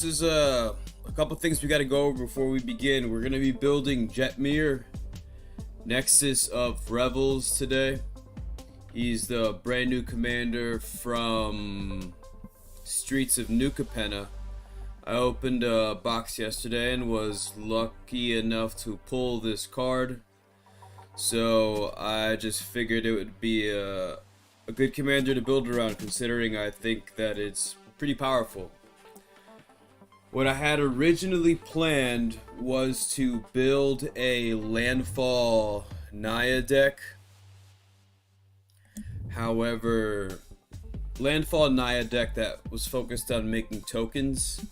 This is a couple things we got to go over before we begin. We're going to be building Jetmir, Nexus of Revels today. He's the brand new commander from Streets of New Capenna. I opened a box yesterday and was lucky enough to pull this card. So I just figured it would be a good commander to build around, considering I think that it's pretty powerful. What I had originally planned was to build a landfall Naya deck. However, landfall Naya deck that was focused on making tokens.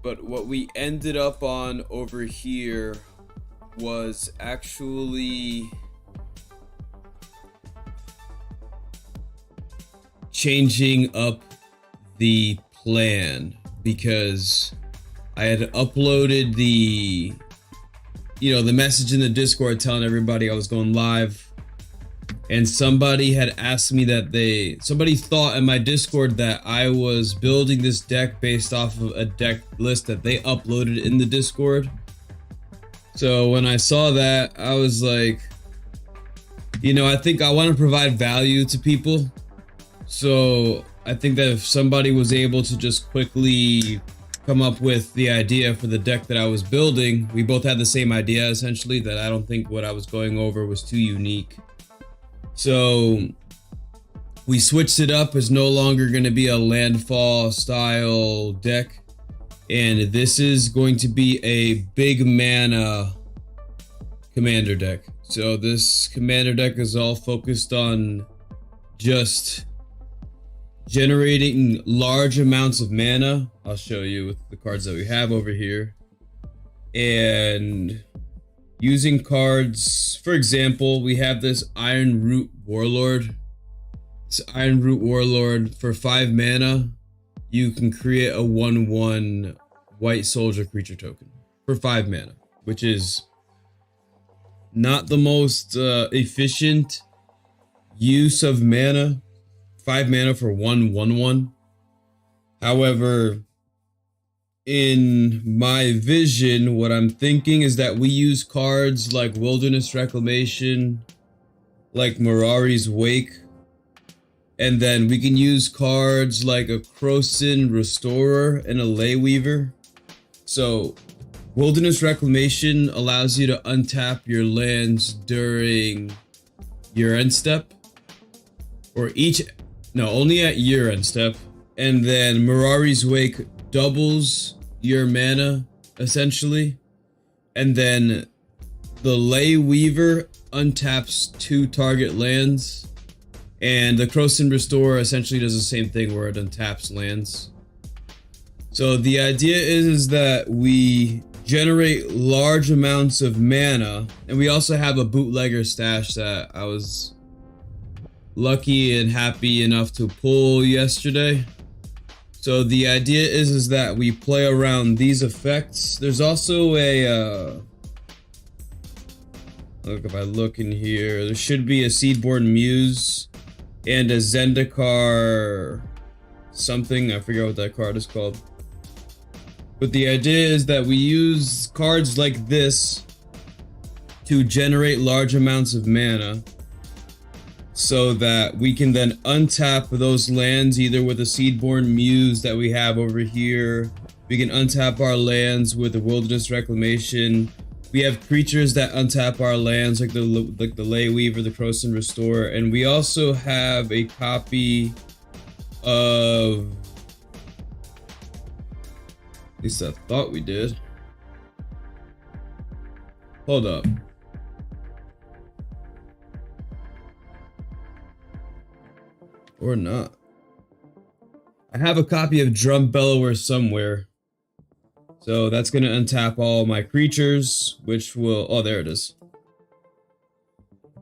But what we ended up on over here was actually changing up the plan, because I had uploaded the message in the Discord telling everybody I was going live, and somebody had asked me that somebody thought in my Discord that I was building this deck based off of a deck list that they uploaded in the Discord. So when I saw that, I was like, I think I want to provide value to people. So I think that if somebody was able to just quickly come up with the idea for the deck that I was building, we both had the same idea essentially, that I don't think what I was going over was too unique. So we switched it up. It's no longer going to be a landfall style deck, and this is going to be a big mana commander deck. So this commander deck is all focused on just generating large amounts of mana. I'll show you with the cards that we have over here, and using cards. For example, we have this Iron Root Warlord. This Iron Root Warlord, for 5 mana, you can create a 1/1 white soldier creature token for 5 mana, which is not the most efficient use of mana. 5 mana for 1/1/1. However, in my vision, what I'm thinking is that we use cards like Wilderness Reclamation, like Mirari's Wake, and then we can use cards like a Croson Restorer and a Ley Weaver. So Wilderness Reclamation allows you to untap your lands during your end step, or only at your end step. And then Mirari's Wake doubles your mana essentially, and then the Ley Weaver untaps 2 target lands, and the Croson Restorer essentially does the same thing where it untaps lands. So the idea is that we generate large amounts of mana, and we also have a bootlegger stash that I was lucky and happy enough to pull yesterday. So the idea is that we play around these effects. There's also a look, if I look in here, there should be a Seedborn Muse and a Zendikar something. I forget what that card is called. But the idea is that we use cards like this to generate large amounts of mana, so that we can then untap those lands either with a Seedborn Muse that we have over here. We can untap our lands with a Wilderness Reclamation. We have creatures that untap our lands like the Ley Weaver, the Croson Restorer, and we also have a copy of, at least I thought we did. Hold up. Or not. I have a copy of Drum Bellower somewhere. So that's going to untap all my creatures, which will... Oh, there it is.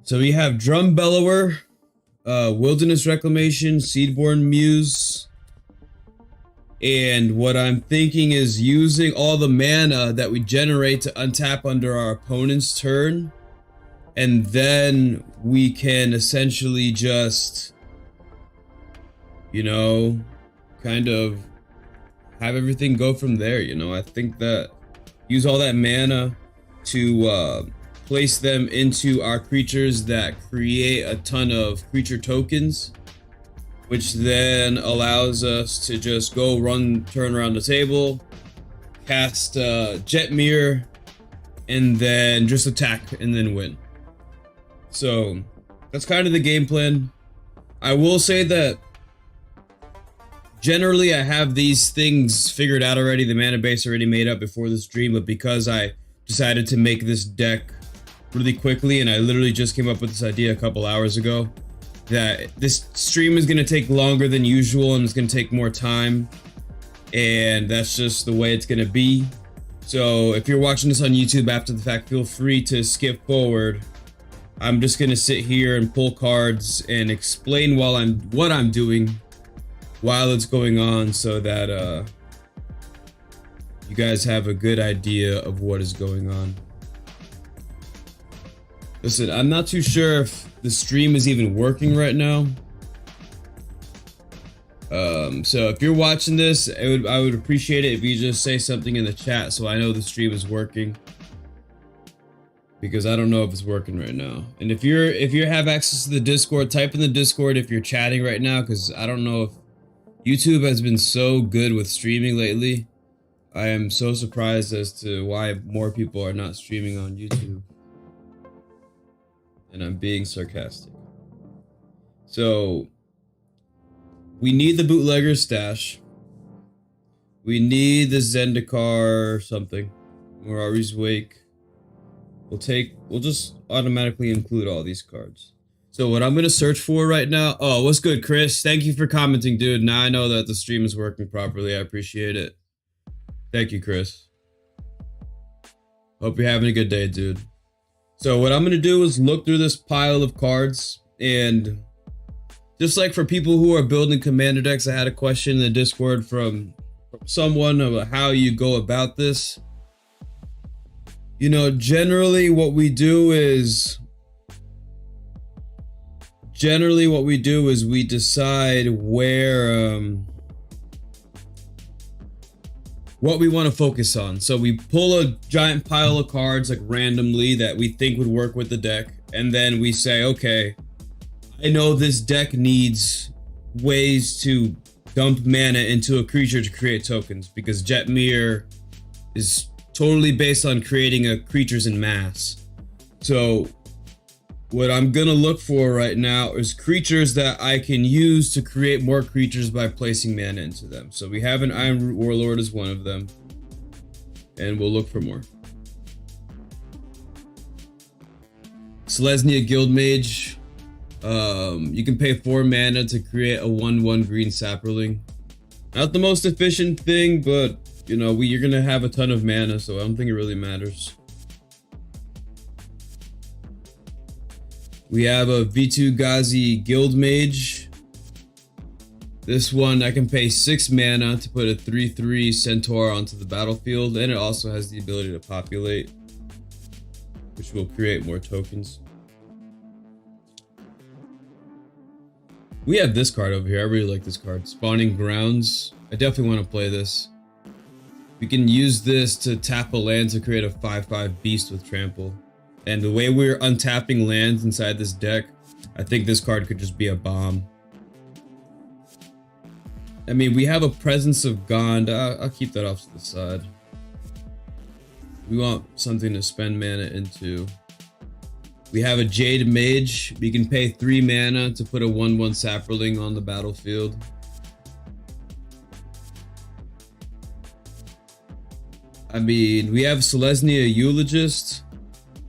So we have Drum Bellower, Wilderness Reclamation, Seedborn Muse. And what I'm thinking is using all the mana that we generate to untap under our opponent's turn. And then we can essentially just, kind of have everything go from there. You know, I think that use all that mana to place them into our creatures that create a ton of creature tokens, which then allows us to just go turn around the table, cast Jetmir, and then just attack and then win. So that's kind of the game plan. I will say that generally I have these things figured out already, the mana base already made up before the stream, but because I decided to make this deck really quickly and I literally just came up with this idea a couple hours ago, that this stream is going to take longer than usual and it's going to take more time, and that's just the way it's going to be. So if you're watching this on YouTube after the fact, feel free to skip forward. I'm just going to sit here and pull cards and explain what I'm doing while it's going on, so that you guys have a good idea of what is going on. Listen, I'm not too sure if the stream is even working right now. So if you're watching this, I would appreciate it if you just say something in the chat so I know the stream is working, because I don't know if it's working right now. And if you have access to the Discord, type in the Discord if you're chatting right now, because I don't know if YouTube has been so good with streaming lately. I am so surprised as to why more people are not streaming on YouTube. And I'm being sarcastic. So we need the bootlegger stash. We need the Zendikar or something. Mirari's Wake. We'll just automatically include all these cards. So what I'm gonna search for right now. Oh, what's good, Chris? Thank you for commenting, dude. Now I know that the stream is working properly. I appreciate it. Thank you, Chris. Hope you're having a good day, dude. So what I'm gonna do is look through this pile of cards, and just like for people who are building commander decks, I had a question in the Discord from someone about how you go about this. You know, generally what we do is we decide where what we want to focus on. So we pull a giant pile of cards like randomly that we think would work with the deck, and then we say, okay, I know this deck needs ways to dump mana into a creature to create tokens, because Jetmir is totally based on creating creatures in mass. So what I'm gonna look for right now is creatures that I can use to create more creatures by placing mana into them. So we have an Iron Root Warlord as one of them, and we'll look for more. Selesnya Guildmage. You can pay 4 mana to create a 1/1 green Saproling. Not the most efficient thing, but you know, you're gonna have a ton of mana, so I don't think it really matters. We have a V2 Guildmage. This one, I can pay 6 mana to put a 3/3 Centaur onto the battlefield, and it also has the ability to populate, which will create more tokens. We have this card over here. I really like this card. Spawning Grounds. I definitely want to play this. We can use this to tap a land to create a 5/5 beast with trample. And the way we're untapping lands inside this deck, I think this card could just be a bomb. I mean, we have a Presence of Gond. I'll keep that off to the side. We want something to spend mana into. We have a Jade Mage. We can pay 3 mana to put a 1/1 Saproling on the battlefield. I mean, we have Selesnya Eulogist.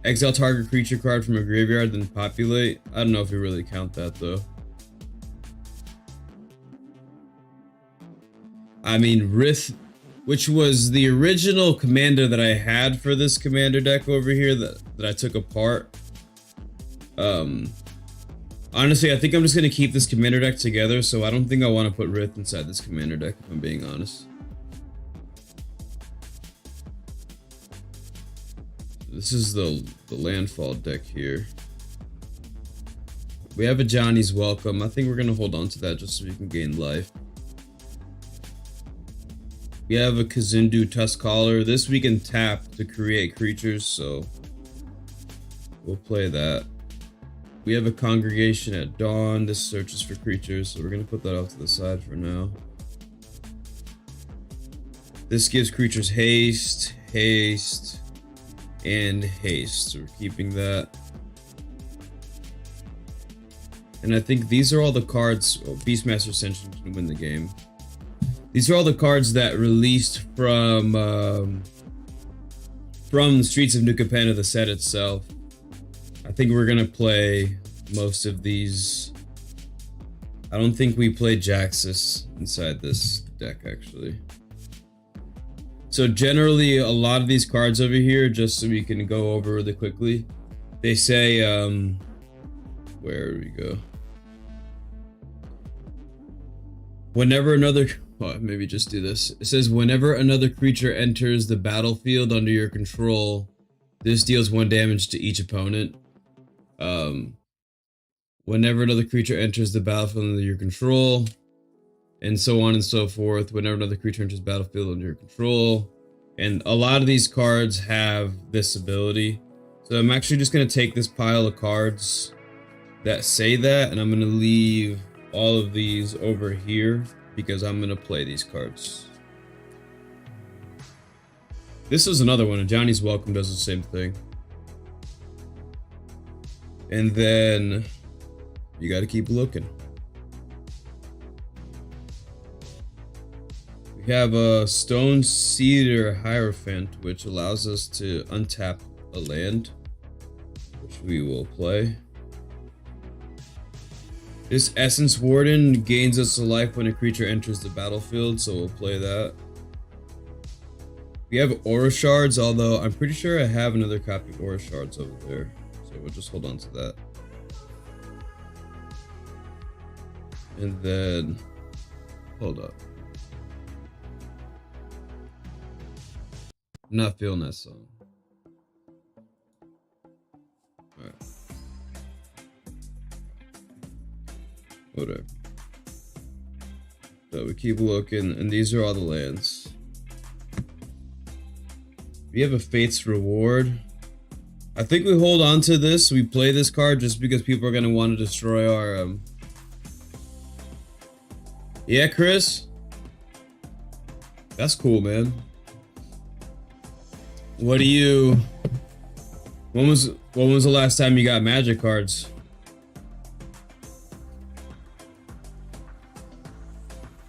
Exile target creature card from a graveyard, then populate. I don't know if we really count that though. I mean, Rith, which was the original commander that I had for this commander deck over here that I took apart. Honestly, I think I'm just gonna keep this commander deck together, so I don't think I want to put Rith inside this commander deck, if I'm being honest. This is the landfall deck here. We have a Johnny's Welcome. I think we're gonna hold on to that just so we can gain life. We have a Kazindu Tuskcaller. This we can tap to create creatures, so we'll play that. We have a Congregation at Dawn. This searches for creatures, so we're gonna put that off to the side for now. This gives creatures haste, haste, and haste. So we're keeping that. And I think these are all the cards. Oh, Beastmaster Ascension can win the game. These are all the cards that released from the Streets of New Capenna, the set itself. I think we're gonna play most of these. I don't think we play Jaxus inside this deck, actually. So generally, a lot of these cards over here, just so we can go over really quickly, they say, where do we go? Whenever another, well, maybe just do this. It says, whenever another creature enters the battlefield under your control, this deals 1 damage to each opponent. Whenever another creature enters the battlefield under your control, and so on and so forth. Whenever another creature enters the battlefield under your control. And a lot of these cards have this ability. So I'm actually just going to take this pile of cards that say that, and I'm going to leave all of these over here because I'm going to play these cards. This is another one, and Johnny's Welcome does the same thing. And then you got to keep looking. We have a Stone Cedar Hierophant, which allows us to untap a land, which we will play. This Essence Warden gains us a life when a creature enters the battlefield, so we'll play that. We have Aura Shards, although I'm pretty sure I have another copy of Aura Shards over there, so we'll just hold on to that. And then, hold up. I'm not feeling that song. Alright. Whatever. So we keep looking, and these are all the lands. We have a Fate's Reward. I think we hold on to this. We play this card just because people are going to want to destroy our... Yeah, Chris? That's cool, man. What do you... When was the last time you got Magic cards?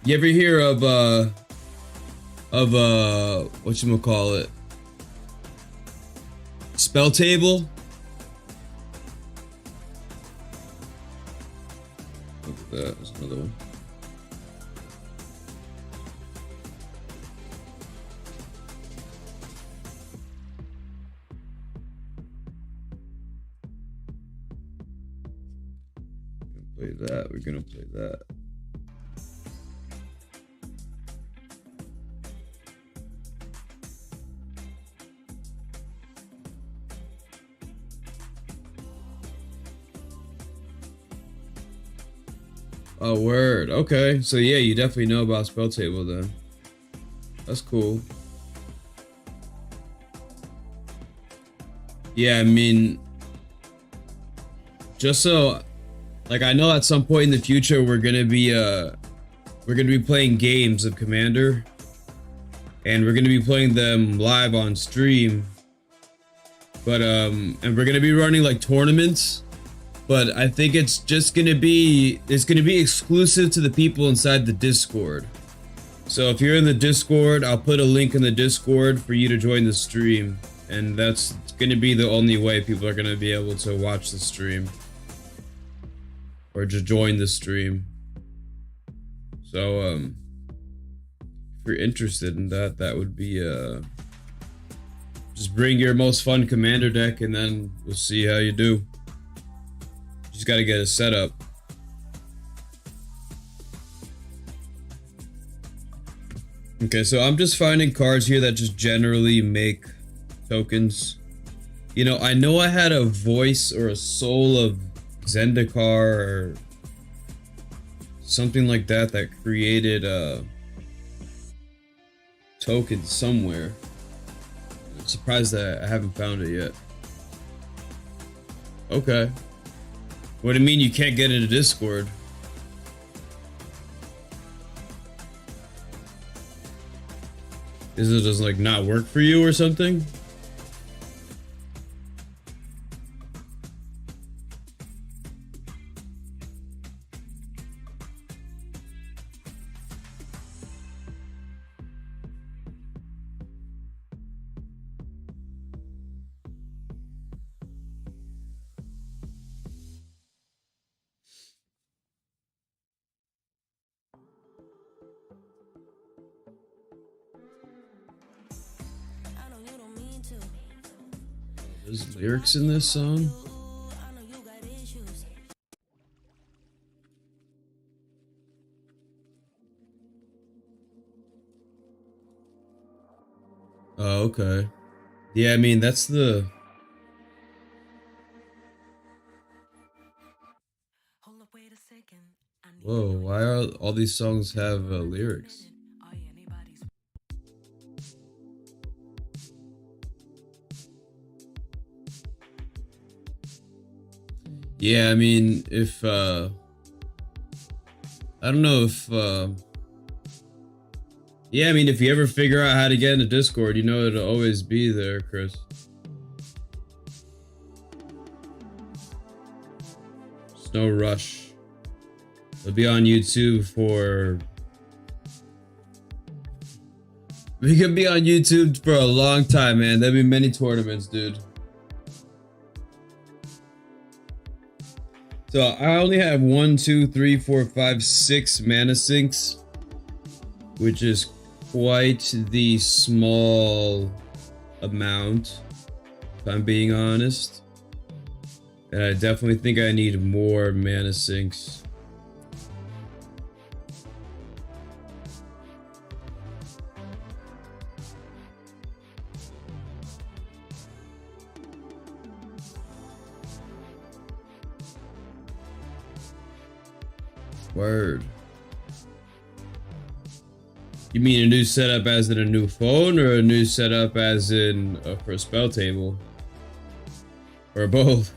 You ever hear of whatchamacallit? Spell Table? Look at that, there's another one. We're gonna play that. Oh, word. Okay, so yeah, you definitely know about Spell Table then. That's cool. Yeah, I mean, just so, like, I know at some point in the future we're gonna be playing games of Commander, and we're gonna be playing them live on stream. But and we're gonna be running like tournaments. But I think it's just gonna be exclusive to the people inside the Discord. So if you're in the Discord, I'll put a link in the Discord for you to join the stream, and that's gonna be the only way people are gonna be able to watch the stream or just join the stream. So if you're interested in that, that would be just bring your most fun Commander deck, and then we'll see how you do. Just got to get it set up. Okay, so I'm just finding cards here that just generally make tokens. You know I had a Voice or a Soul of Zendikar or something like that that created token somewhere. I'm surprised that I haven't found it yet. Okay. What do you mean you can't get into Discord? Is it just like not work for you or something? There's lyrics in this song? Oh, okay. Yeah, I mean, that's the... Whoa, why are all these songs have lyrics? Yeah, I mean, if, I don't know if, yeah, I mean, if you ever figure out how to get into Discord, you know it'll always be there, Chris. There's no rush. It'll be on YouTube for... We could be on YouTube for a long time, man. There'll be many tournaments, dude. So I only have 1, 2, 3, 4, 5, 6 mana sinks, which is quite the small amount, if I'm being honest. And I definitely think I need more mana sinks. Word. You mean a new setup as in a new phone, or a new setup as in for a spell table? Or both?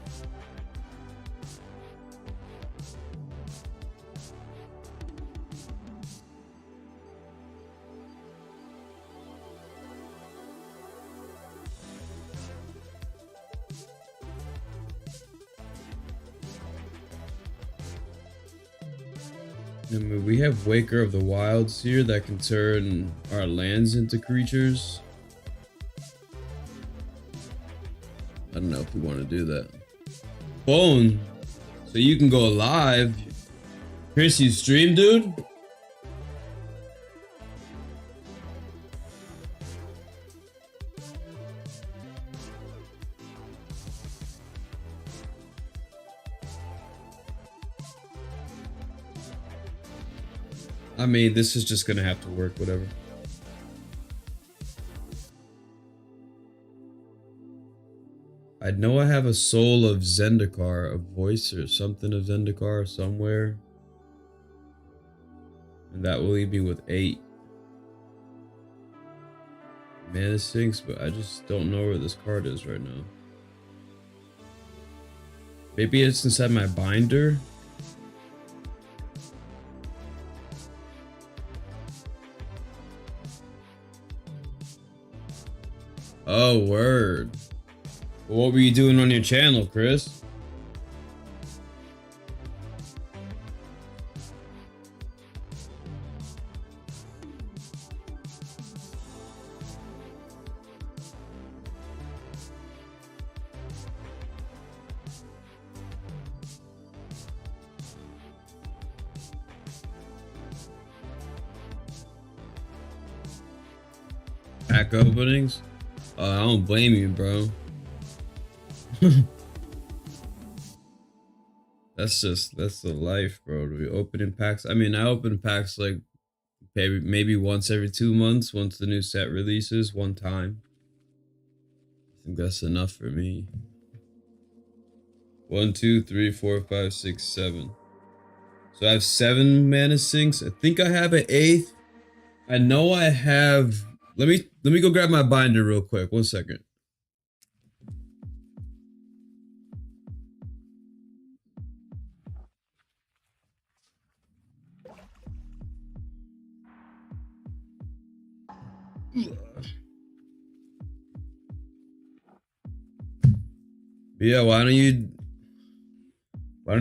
I mean, we have Waker of the Wilds here that can turn our lands into creatures. I don't know if we want to do that. Phone, so you can go live. Chris, you stream, dude? I mean, this is just gonna have to work, whatever. I know I have a soul of Zendikar, a voice or something of Zendikar somewhere. And that will leave me with 8 mana sinks, but I just don't know where this card is right now. Maybe it's inside my binder. Oh, word. What were you doing on your channel, Chris? Pack openings? I don't blame you, bro. That's the life, bro. To be opening packs. I mean, I open packs like maybe once every 2 months, once the new set releases, one time. I think that's enough for me. 1, 2, 3, 4, 5, 6, 7. So I have 7 mana sinks. I think I have an 8th. I know I have Let me go grab my binder real quick. 1 second. Yeah, why don't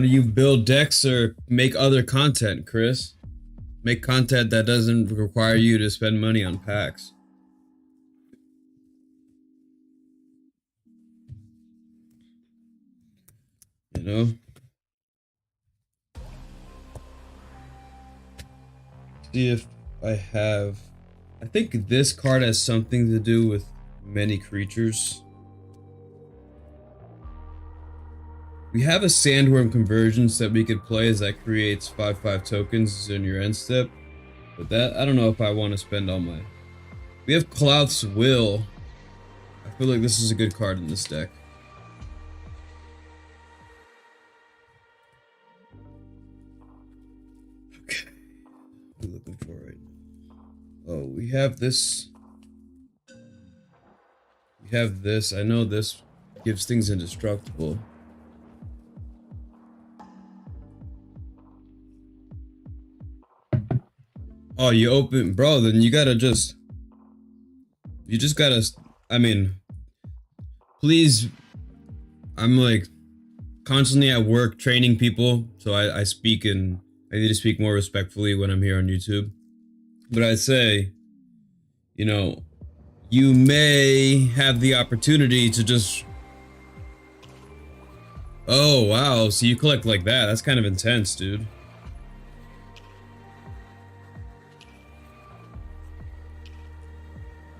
you build decks or make other content, Chris? Make content that doesn't require you to spend money on packs. You know? See if I have... I think this card has something to do with many creatures. We have a Sandworm Convergence that we could play as that creates 5/5 tokens in your end step. But that, I don't know if I want to spend all my... We have Clouth's Will. I feel like this is a good card in this deck. Okay. What are we looking for right now? Oh, we have this. We have this. I know this gives things indestructible. Oh, you open, bro, then you gotta just... You just gotta... I mean... Please... I'm like... Constantly at work training people, so I speak and... I need to speak more respectfully when I'm here on YouTube. But I say... You know... You may have the opportunity to just... Oh, wow, so you collect like that. That's kind of intense, dude.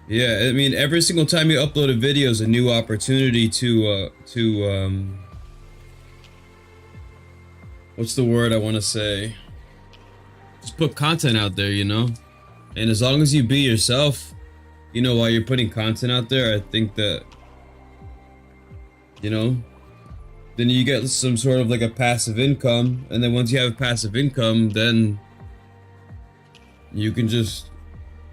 Yeah, I mean, every single time you upload a video is a new opportunity to what's the word I want to say? Just put content out there, you know? And as long as you be yourself, you know, while you're putting content out there, I think that, you know, then you get some sort of like a passive income, and then once you have a passive income, then you can just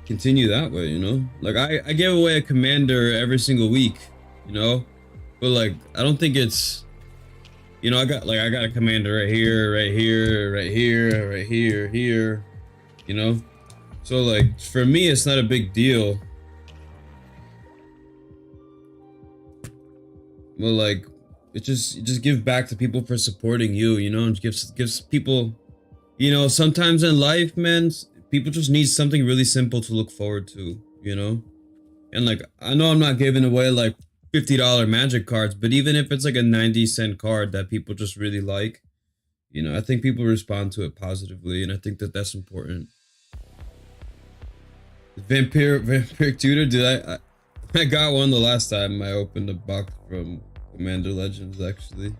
continue that way, you know? Like I give away a commander every single week, you know? But like I don't think it's, you know, I got a commander right here, right here, right here, right here, here, you know? So like for me it's not a big deal. Well, like you just give back to people for supporting you, you know, and gives people, you know, sometimes in life, man, people just need something really simple to look forward to, you know? And like, I know I'm not giving away like $50 magic cards, but even if it's like a 90-cent card that people just really like, you know, I think people respond to it positively, and I think that that's important. Vampiric Tutor, dude, I got one the last time I opened a box from Commander Legends, actually.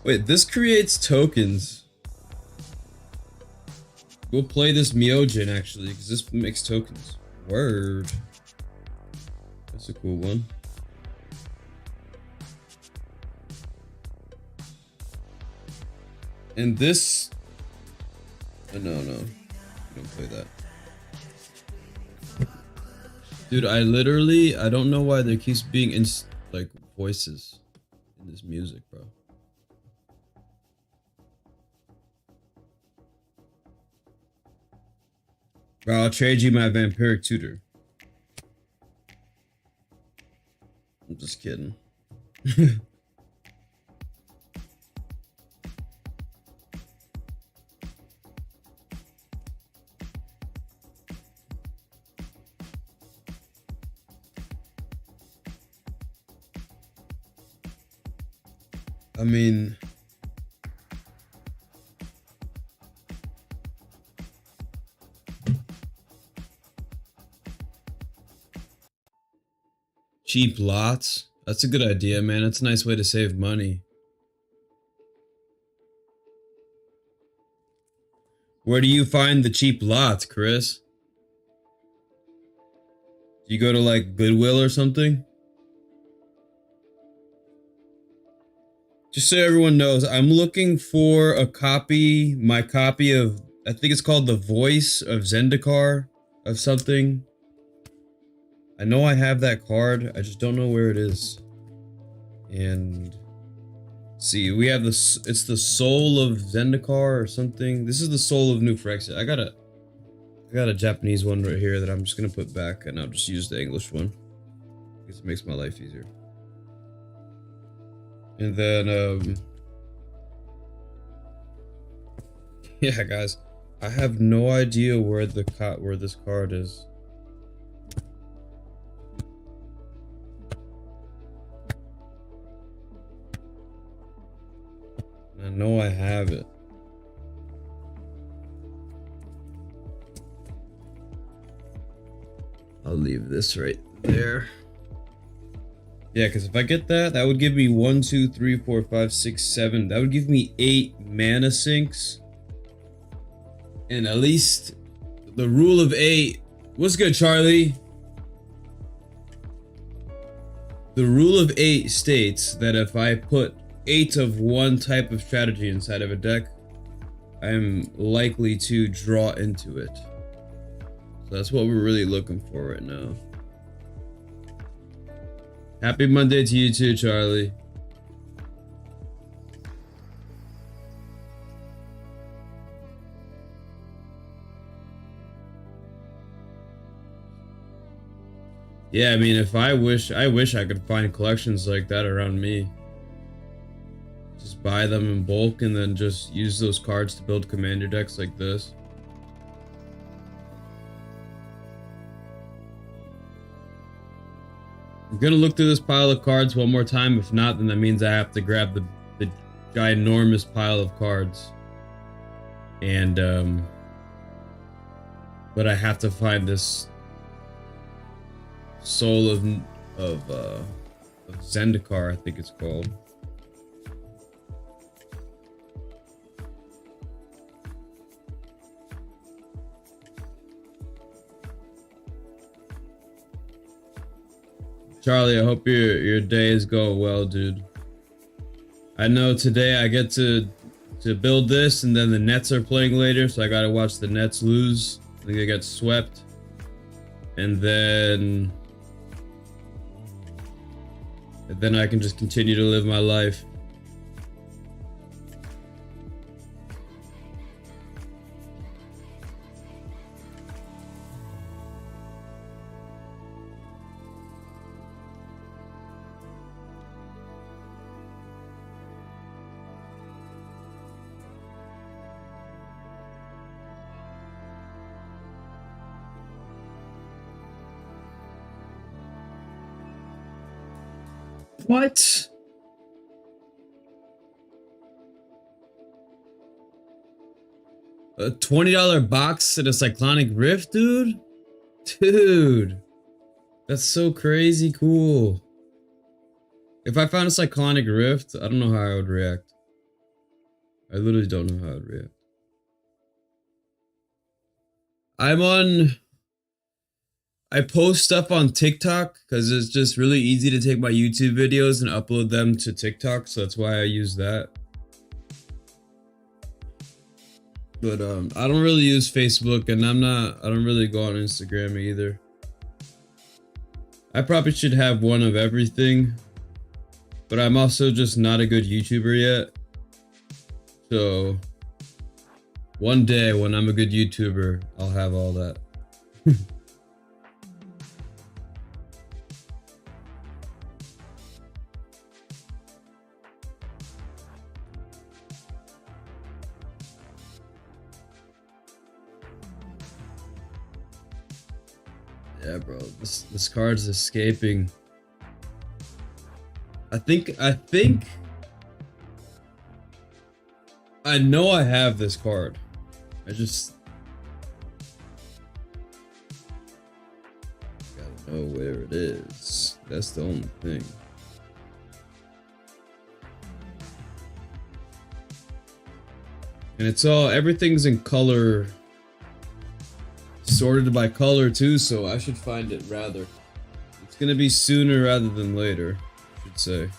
Wait, this creates tokens. We'll play this Myojin actually, because this makes tokens. Word. That's a cool one. And this... Oh, no, don't play that. Dude, I don't know why there keeps being like voices in this music, bro. Bro, I'll trade you my Vampiric Tutor. I'm just kidding. I mean... Cheap lots? That's a good idea, man. That's a nice way to save money. Where do you find the cheap lots, Chris? Do you go to like Goodwill or something? Just so everyone knows, I'm looking for a copy, my copy of, I think it's called The Voice of Zendikar of something. I know I have that card, I just don't know where it is. And see, we have this, it's the Soul of Zendikar or something. This is the Soul of New Phyrexia. I got a Japanese one right here that I'm just gonna put back, and I'll just use the English one because it makes my life easier. And then yeah, guys, I have no idea where this card is. I know I have it. I'll leave this right there. Yeah, because if I get that, that would give me 1, 2, 3, 4, 5, 6, 7. That would give me 8 mana sinks. And at least the rule of 8. What's good, Charlie? The rule of 8 states that if I put 8 of one type of strategy inside of a deck, I am likely to draw into it. So that's what we're really looking for right now. Happy Monday to you too, Charlie. Yeah, I mean, if I wish I could find collections like that around me. Just buy them in bulk and then just use those cards to build commander decks like this. I'm gonna look through this pile of cards one more time. If not, then that means I have to grab the ginormous pile of cards. And but I have to find this Soul of Zendikar, I think it's called. Charlie, I hope your day is going well, dude. I know today I get to build this, and then the Nets are playing later, so I gotta watch the Nets lose. I think they get swept, and then I can just continue to live my life. What? A $20 box at a Cyclonic Rift, dude? Dude. That's so crazy cool. If I found a Cyclonic Rift, I don't know how I would react. I literally don't know how I would react. I post stuff on TikTok because it's just really easy to take my YouTube videos and upload them to TikTok, so that's why I use that. But I don't really use Facebook, and I don't really go on Instagram either. I probably should have one of everything, but I'm also just not a good YouTuber yet. So one day when I'm a good YouTuber, I'll have all that. Yeah, bro, this card's escaping. I think I know I have this card. I just gotta know where it is. That's the only thing. And everything's in color, sorted by color too, so I should find it rather. It's gonna be sooner rather than later, I should say.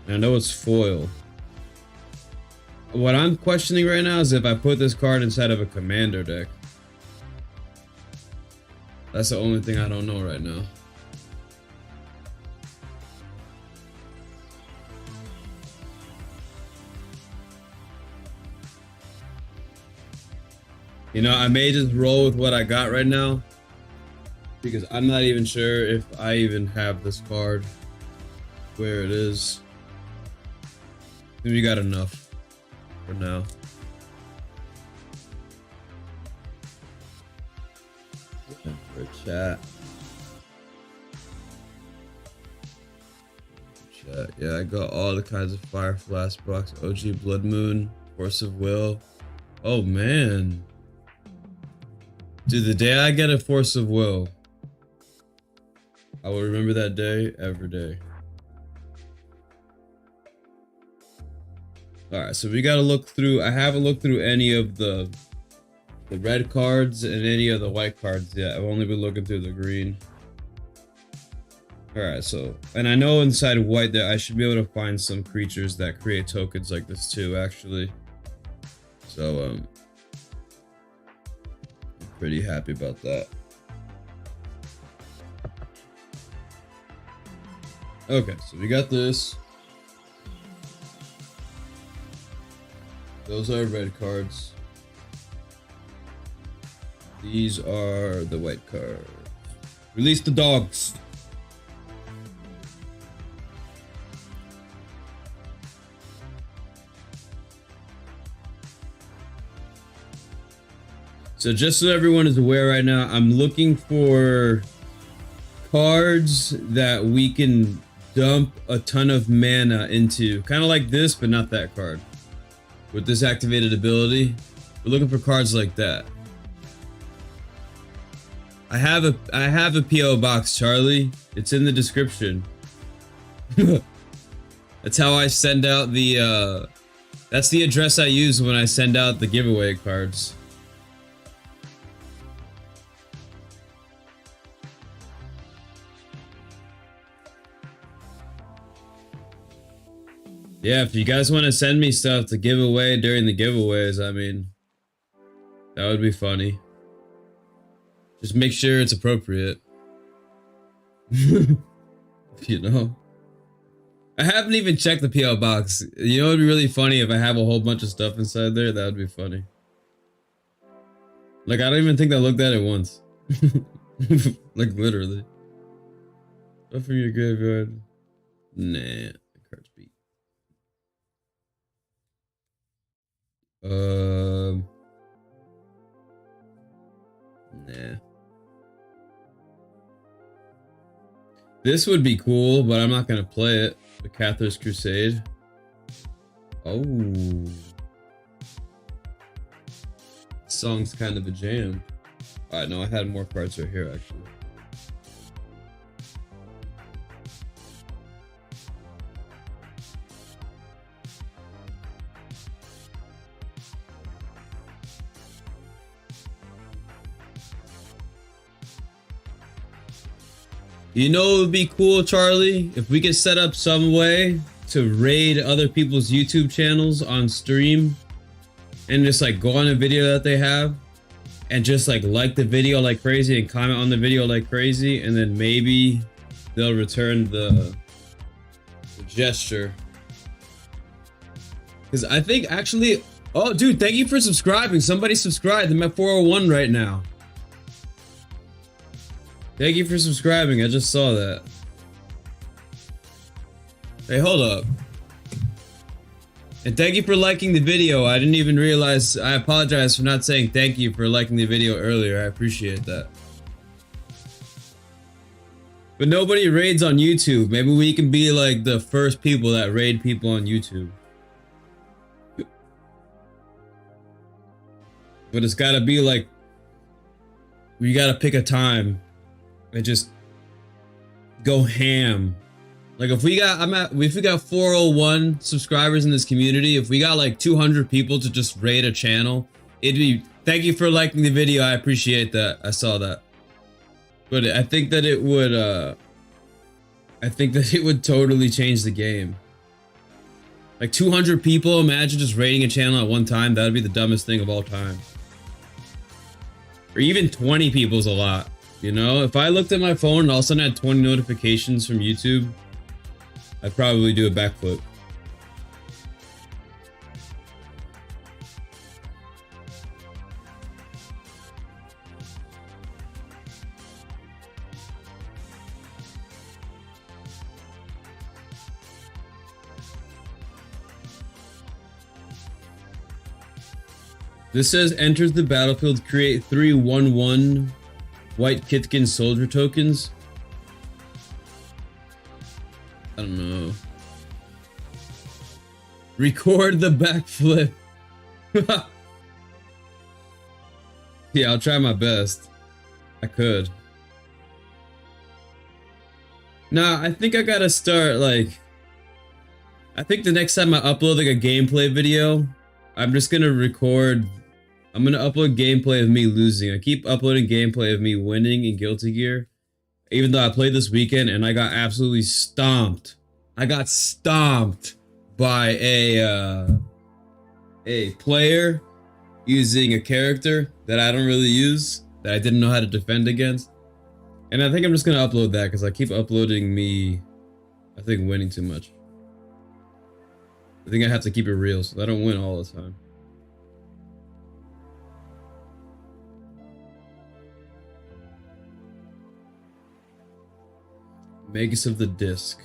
I know it's foil. What I'm questioning right now is if I put this card inside of a commander deck. That's the only thing I don't know right now. You know, I may just roll with what I got right now, because I'm not even sure if I even have this card where it is. We got enough for now. For chat. Yeah, I got all the kinds of Fire Flash Box, OG Blood Moon, Force of Will. Oh man. Dude, the day I get a Force of Will, I will remember that day every day. Alright, so we gotta look through. I haven't looked through any of the red cards and any of the white cards yet. I've only been looking through the green. Alright, so, and I know inside white that I should be able to find some creatures that create tokens like this too, actually. So, I'm pretty happy about that. Okay, so we got this. Those are red cards. These are the white cards. Release the dogs. So just so everyone is aware right now, I'm looking for cards that we can dump a ton of mana into. Kind of like this, but not that card. With this activated ability, we're looking for cards like that. I have a PO box, Charlie. It's in the description. That's how I send out the that's the address I use when I send out the giveaway cards. Yeah, if you guys want to send me stuff to give away during the giveaways, I mean, that would be funny. Just make sure it's appropriate. You know? I haven't even checked the PO box. You know, it would be really funny if I have a whole bunch of stuff inside there. That would be funny. Like, I don't even think I looked at it once. Like, literally. Stuff from your graveyard. Nah, the card's beat. Nah. This would be cool, but I'm not gonna play it. The Cathar's Crusade. Oh. This song's kind of a jam. Alright, no, I had more cards right here, actually. You know it would be cool, Charlie, if we could set up some way to raid other people's YouTube channels on stream and just like go on a video that they have and just like the video like crazy and comment on the video like crazy, and then maybe they'll return the gesture. Because I think actually, oh dude, thank you for subscribing. Somebody subscribed. I'm at 401 right now. Thank you for subscribing. I just saw that. Hey, hold up. And thank you for liking the video. I didn't even realize. I apologize for not saying thank you for liking the video earlier. I appreciate that. But nobody raids on YouTube. Maybe we can be like the first people that raid people on YouTube. But it's gotta be like, we gotta pick a time and just go ham. Like if we got, if we got 401 subscribers in this community, if we got like 200 people to just raid a channel, it'd be, thank you for liking the video. I appreciate that. I saw that. But I think that it would, totally change the game. Like 200 people, imagine just raiding a channel at one time. That would be the dumbest thing of all time. Or even 20 people is a lot. You know, if I looked at my phone and all of a sudden I had 20 notifications from YouTube, I'd probably do a backflip. This says enters the battlefield, create 3 1/1 white Kitkin soldier tokens. I don't know. Record the backflip. Yeah, I'll try my best. I could. Nah, I think I gotta start like. I think the next time I upload like a gameplay video, I'm just gonna record. I'm gonna upload gameplay of me losing. I keep uploading gameplay of me winning in Guilty Gear. Even though I played this weekend and I got absolutely stomped. I got stomped by a player using a character that I don't really use, that I didn't know how to defend against. And I think I'm just gonna upload that because I keep uploading me, I think, winning too much. I think I have to keep it real so I don't win all the time. Magus of the Disc.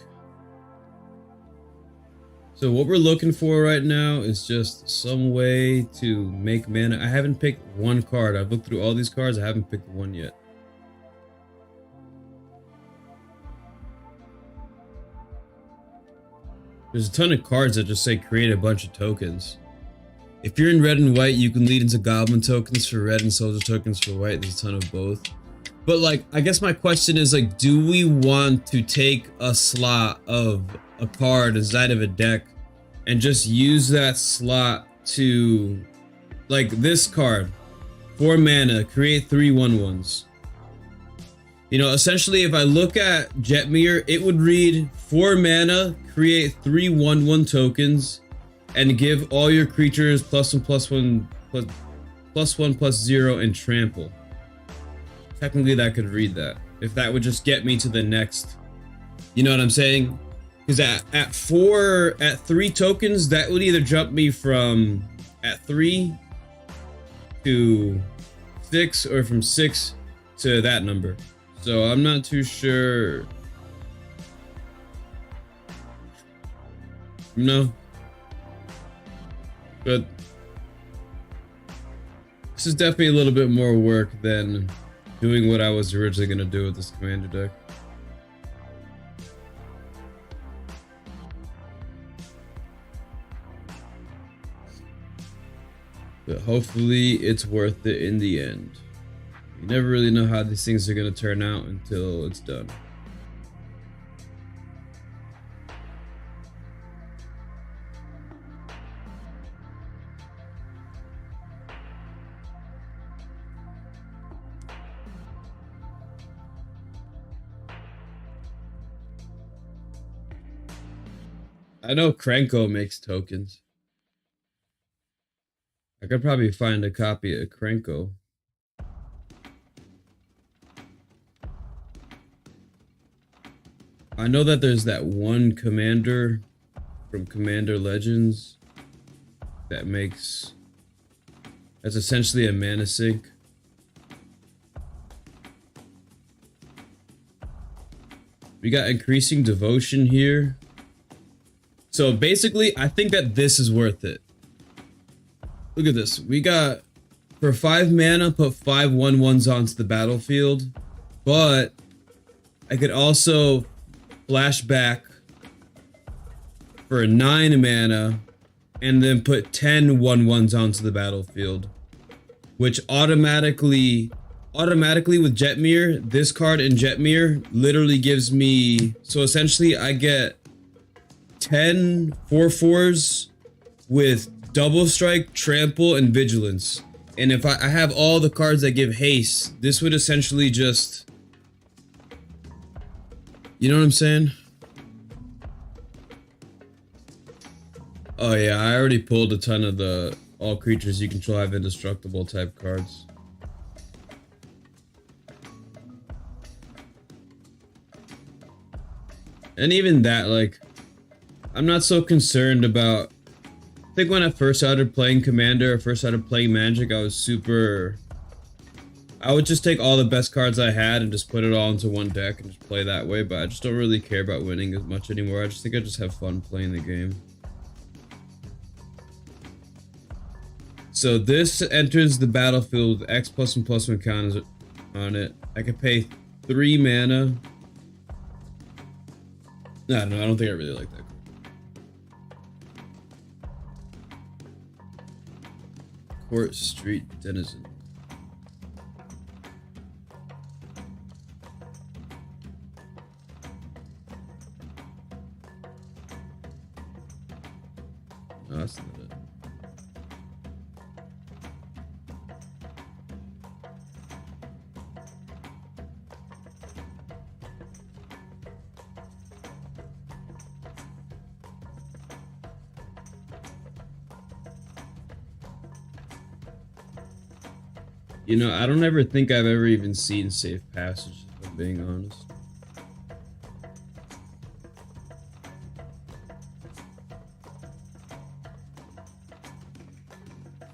So what we're looking for right now is just some way to make mana. I haven't picked one card. I've looked through all these cards. I haven't picked one yet. There's a ton of cards that just say create a bunch of tokens. If you're in red and white, you can lead into goblin tokens for red and soldier tokens for white. There's a ton of both. But like, I guess my question is like, do we want to take a slot of a card inside of a deck and just use that slot to, like this card, 4 mana, create 3 1/1s. You know, essentially if I look at Jetmir, it would read 4 mana, create 3 1/1 tokens, and give all your creatures +1/+1 +1/+0 and trample. Technically that could read that. If that would just get me to the next, you know what I'm saying? Because at 3 tokens, that would either jump me from at 3 to 6 or from 6 to that number. So I'm not too sure. No. But this is definitely a little bit more work than doing what I was originally going to do with this commander deck. But hopefully it's worth it in the end. You never really know how these things are going to turn out until it's done. I know Krenko makes tokens. I could probably find a copy of Krenko. I know that there's that one commander from Commander Legends that makes, that's essentially a mana sink. We got Increasing Devotion here. So basically, I think that this is worth it. Look at this. We got, for 5 mana, put 5 1/1s onto the battlefield. But I could also flash back for 9 mana and then put 10 1/1s onto the battlefield. Which automatically with Jetmir, this card in Jetmir literally gives me, so essentially I get 10 4/4s with double strike, trample, and vigilance. And if I have all the cards that give haste, this would essentially just, you know what I'm saying? Oh yeah, I already pulled a ton of the all creatures you control have indestructible type cards. And even that, like, I'm not so concerned about... I think when I first started playing Commander, or first started playing Magic, I was super... I would just take all the best cards I had and just put it all into one deck and just play that way, but I just don't really care about winning as much anymore. I just think I just have fun playing the game. So this enters the battlefield with X plus and plus one counters on it. I can pay 3 mana. No, I don't think I really like that card. Court Street Denizen. No, that's not it. You know, I don't ever think I've ever even seen Safe Passage, if I'm being honest.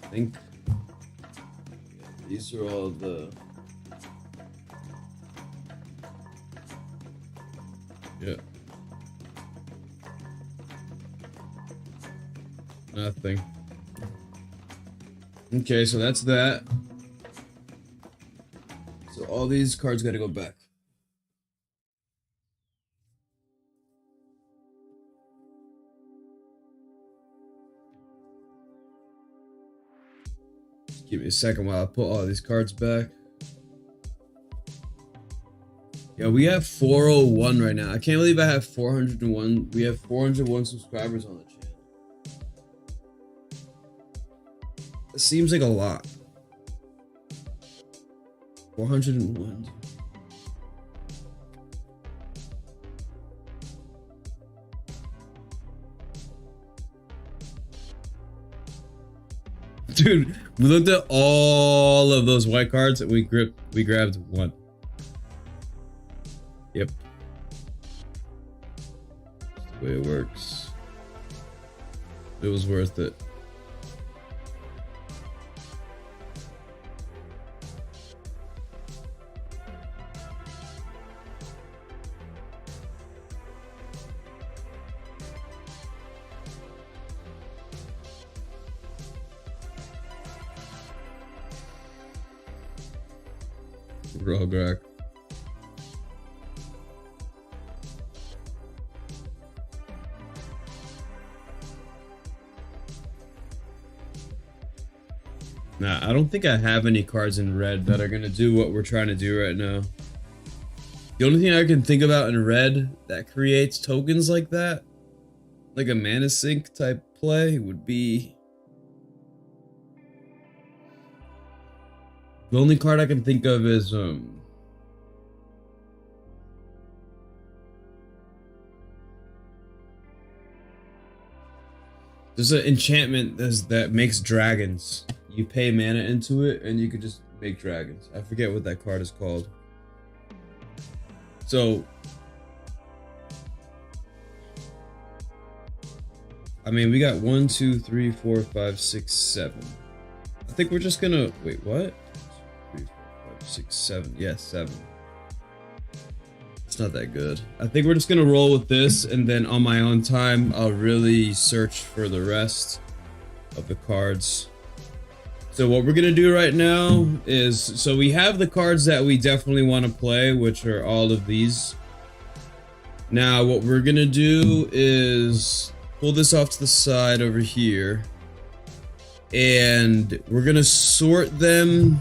I think these are all the... Yeah. Nothing. Okay, so that's that. So all these cards gotta go back. Just give me a second while I put all these cards back. Yeah, we have 401 right now. I can't believe I have 401. We have 401 subscribers on the channel. It seems like a lot. 401. Dude, we looked at all of those white cards and we grabbed one. Yep. That's the way it works. It was worth it. Rograk. Nah, I don't think I have any cards in red that are gonna do what we're trying to do right now. The only thing I can think about in red that creates tokens like that, like a mana sink type play, would be... The only card I can think of is there's an enchantment that makes dragons. You pay mana into it and you could just make dragons. I forget what that card is called. So I mean, we got 1, 2, 3, 4, 5, 6, 7. I think we're just gonna wait, what? 3, 4, 5, 6, 7. Yeah, 7. It's not that good. I think we're just gonna roll with this, and then on my own time, I'll really search for the rest of the cards. So what we're gonna do right now is, so we have the cards that we definitely want to play, which are all of these. Now what we're gonna do is pull this off to the side over here, and we're gonna sort them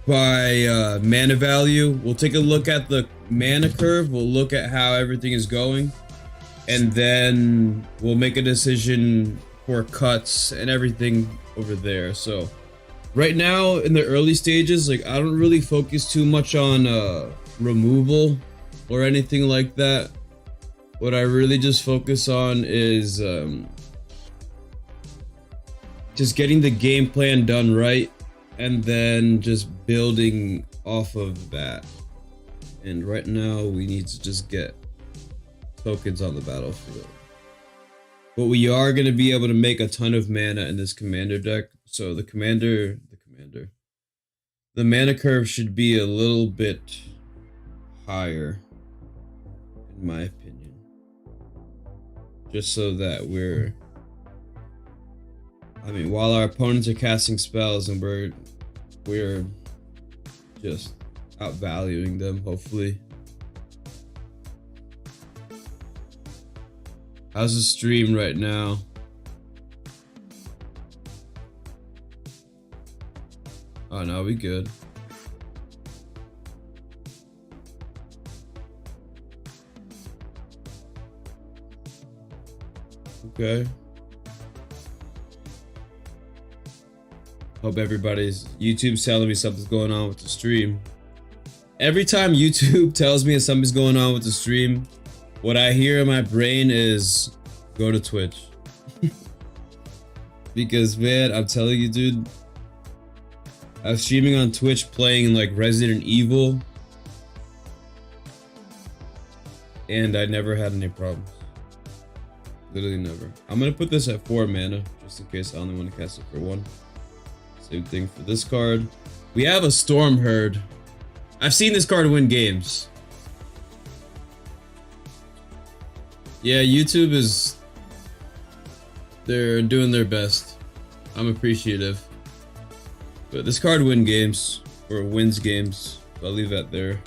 by mana value. We'll take a look at the mana curve, we'll look at how everything is going, and then we'll make a decision for cuts and everything over there. So right now in the early stages, like, I don't really focus too much on removal or anything like that. what I really just focus on is just getting the game plan done right, and then just building off of that. And right now we need to just get tokens on the battlefield. But we are going to be able to make a ton of mana in this commander deck. So the mana curve should be a little bit higher, in my opinion. Just so that while our opponents are casting spells and we're just outvaluing them, hopefully. How's the stream right now? Oh no, we good. Okay. Hope everybody's YouTube's telling me something's going on with the stream. Every time YouTube tells me something's going on with the stream, what I hear in my brain is go to Twitch. Because man, I'm telling you, dude, I was streaming on Twitch playing like Resident Evil, and I never had any problems. Literally never. I'm gonna put this at 4 mana, just in case I only want to cast it for 1. Same thing for this card. We have a Storm Herd. I've seen this card win games. Yeah, YouTube they're doing their best. I'm appreciative. But this card wins games. I'll leave that there.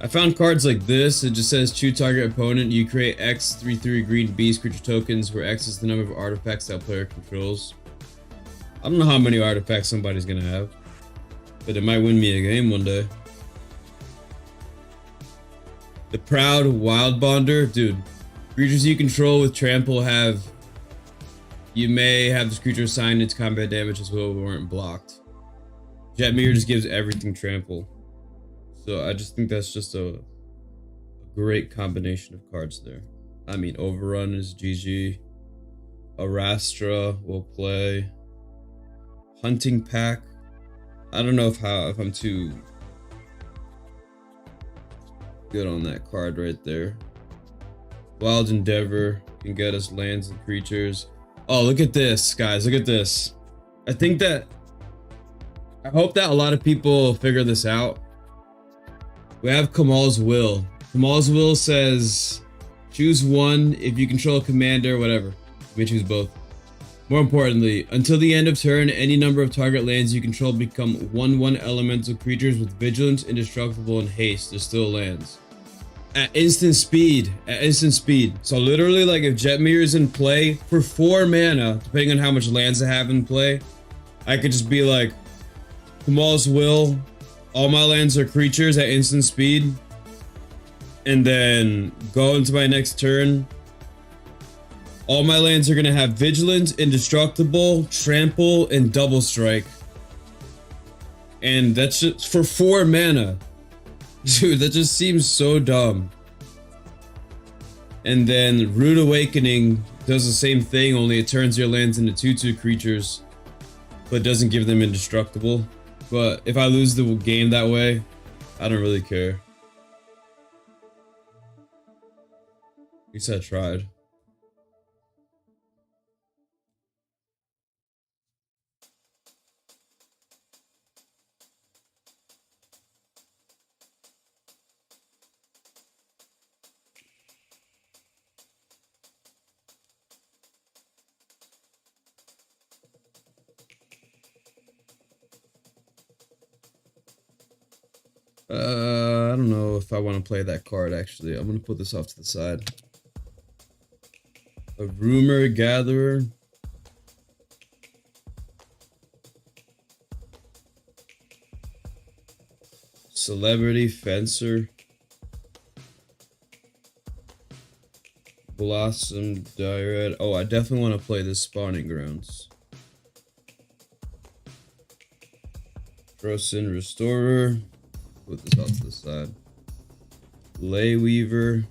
I found cards like this. It just says choose target opponent. You create X 3/3 green beast creature tokens, where X is the number of artifacts that player controls. I don't know how many artifacts somebody's gonna have, but it might win me a game one day. The Proud Wild Bonder, dude. Creatures you control with trample you may have this creature assigned its combat damage as well, but weren't blocked. Jetmir just gives everything trample. So I just think that's just a great combination of cards there. I mean, Overrun is GG. Arastra will play. Hunting Pack. I don't know if I'm too good on that card right there. Wild Endeavor can get us lands and creatures. Oh, look at this, guys. Look at this. I hope that a lot of people figure this out. We have Kamal's Will. Kamal's Will says choose one if you control a commander, whatever. You may choose both. More importantly, until the end of turn, any number of target lands you control become 1/1 elemental creatures with vigilance, indestructible, and haste. They're still lands. At instant speed. So literally, like, if Jetmir is in play for 4 mana, depending on how much lands I have in play, I could just be like, Kamal's Will, all my lands are creatures at instant speed, and then go into my next turn. All my lands are gonna have Vigilance, Indestructible, Trample, and Double Strike. And that's just for 4 mana. Dude, that just seems so dumb. And then Rude Awakening does the same thing, only it turns your lands into 2/2 creatures, but doesn't give them indestructible. But if I lose the game that way, I don't really care. At least I tried. I don't know if I want to play that card, actually. I'm going to put this off to the side. A Rumor Gatherer. Celebrity Fencer. Blossom Dired. Oh, I definitely want to play this Spawning Grounds. Frozen Restorer. Put this off to the side. Lay Weaver.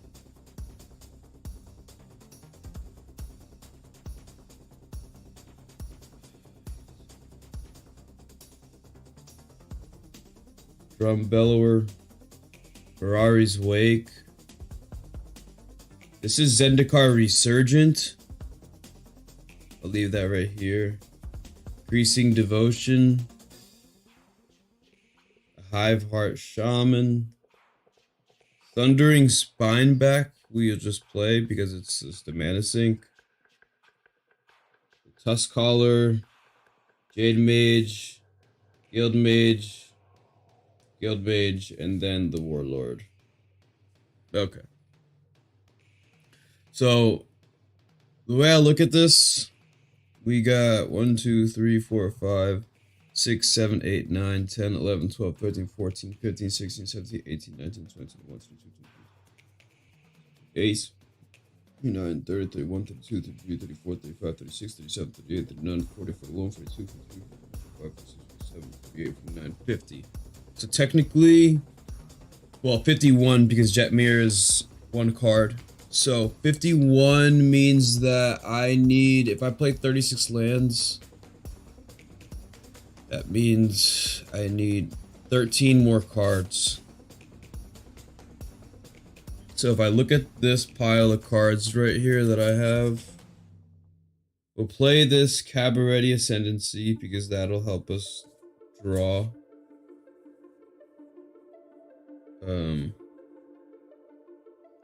Drum Bellower, Ferrari's Wake. This is Zendikar Resurgent. I'll leave that right here. Increasing Devotion. Hive Heart Shaman. Thundering Spineback, we'll just play because it's just a mana sink. Tusk Caller, Jade Mage, Guild Mage, and then the Warlord. Okay. So, the way I look at this, we got 1, 2, 3, 4, 5, 6, 7, 8, 9, 10, 11, 12, 13, 14, 15, 16, 17, 18, 19, 20, 21, 22, 23, 29, 30, 31, 32, 33, 34, 35, 36, 37, 38, 39, 40, 41, 42, 43, 45, 46, 47, 48, 49, 50. So technically, well, 51 because Jetmir is one card. So 51 means that I need, if I play 36 lands, that means I need 13 more cards. So if I look at this pile of cards right here that I have, we'll play this Cabaret Ascendancy because that'll help us draw.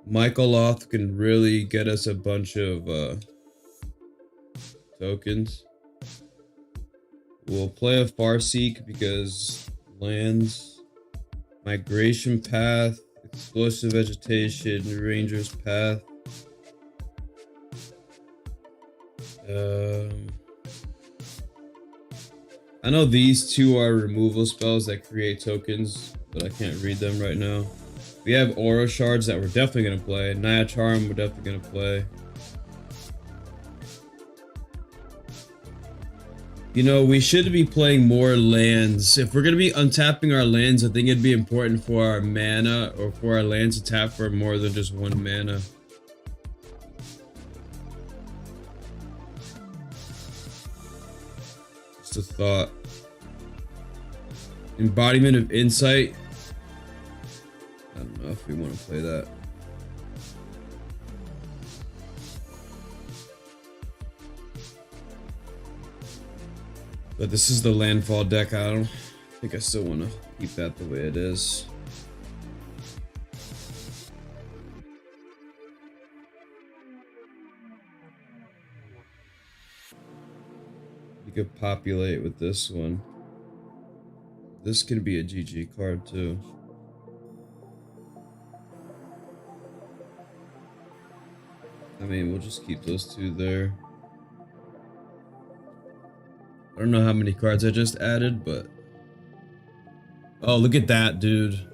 Michael Oth can really get us a bunch of tokens. We'll play a Farseek because lands, Migration Path, Explosive Vegetation, Ranger's Path. I know these two are removal spells that create tokens, but I can't read them right now. We have Aura Shards that we're definitely going to play. Naya Charm we're definitely going to play. You know, we should be playing more lands. If we're going to be untapping our lands, I think it'd be important for our mana or for our lands to tap for more than just one mana. Just a thought. Embodiment of Insight. I don't know if we want to play that. But this is the landfall deck. I don't think I still want to keep that the way it is. We could populate with this one. This could be a GG card too. I mean, we'll just keep those two there. I don't know how many cards I just added, but... Oh, look at that, dude.